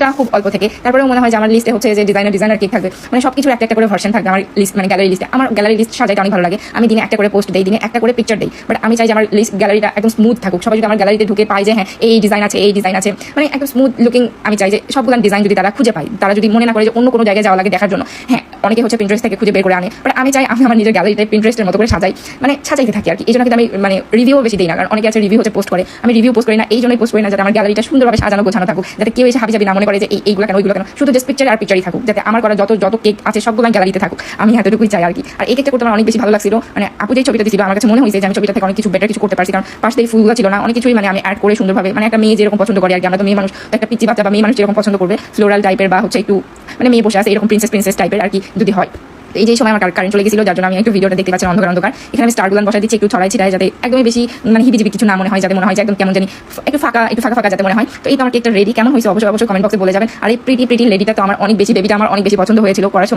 শুরুটা খুব অল্প থেকে, তারপরেও মনে হয় যে আমার লিস্টে হচ্ছে যে ডিজাইনার কেক থাকবে, মানে সব কিছুর একটা করে ভার্সন থাকবে আমার লিস্ট, মানে গ্যালারি লিস্টে। আমার গ্যালারি লিস্ট সাজাইতে অনেক ভালো লাগে, আমি দিনে একটা করে পোস্ট দিই, দিনে একটা করে পিকচার দিই, বাট আমি চাই যে আমার লিস্ট গ্যালারিটা একদম স্মুথ থাকুক। সবাই যদি আমার গ্যালারিতে ঢুকে পায় যে হ্যাঁ এই ডিজাইন আছে, মানে একদম স্মুথ লুকিং, আমি চাই যে সবগুলো ডিজাইন যদি তারা খুঁজে পায়, তারা যদি মনে না করে যে অন্য কোনো জায়গায় যাওয়া লাগে দেখার জন্য। হ্যাঁ, অনেকে হচ্ছে পিন্টারেস্ট থেকে খুঁজে বের করে আনে, বাট আমি চাই আমি আমার নিজের গ্যালারিতে পিন্টারেস্টের মতো করে সাজাই, মানে সাজাইতে থাকি আর কি। এই জন্য কিন্তু আমি মানে রিভিউ বেশি দিই না, কারণ অনেকে আছে রিভিউ হচ্ছে পোস্ট করে, আমি রিভিউ পোস্ট করি না। এই জন্যই পোস্ট করি না যাতে আমার গ্যালারিটা সুন্দরভাবে সাজানো গোছানো থাকুক, যাতে কেউ এসে হাবিজাবি না মনে করে যে এইগুলো কেন ওইগুলো কেন, শুধু জাস্ট পিকচার আর পিকচারই থাকুক, যাতে আমার করা যত কেক আছে সবগুলো গ্যালারিতে থাকুক, আমি এতটুকুই চাই আর কি। আর এই কেকটা করতে আমার অনেক বেশি ভালো লাগছিল, মানে আপু যেই ছবিটা দিয়েছিল আমার কাছে মনে হয়েছে যে আমি ছবিটা থেকে অনেক কিছু বেটার কিছু করতে পারছি, কারণ পাশে এই ফুলগুলো ছিল না, অনেক কিছুই মানে আমি অ্যাড করে সুন্দরভাবে, মানে একটা মেয়ে যেরকম পছন্দ করে আর কি, আমরা তো মেয়ে মানুষ, একটা পিচ্চি বাচ্চা বা মেয়ে মানুষ যেরকম পছন্দ করবে ফ্লোরাল টাইপের বা হচ্ছে একটু মানে মেয়ে বসে আছে এরকম প্রিন্সেস টাইপের আর কি যদি হয়। এই যে সময় আমার কারেন্ট চলে গেছিল, যার জন্য আমি একটু ভিডিওটা দেখতে পাচ্ছি অন্ধকার। এখানে আমি স্টারগুলো বসাই দিচ্ছি একটু ছড়াই ছিটাই, যাতে একদমই বেশি মানে হিবিজিবি কিছু না মনে হয়, যাতে মনে হয় যে একদম কেমন জানি একটু ফাঁকা যাতে মনে হয়। তো এই তো আমার কেকটা রেডি, কেমন হয়েছে অবশ্যই কমেন্ট বক্সে বলে যাবেন। আর এই প্রিটি লেডিটা তো আমার অনেক বেশি, বেবিটা আমার অনেক বেশি পছন্দ হয়েছিল করার সময়।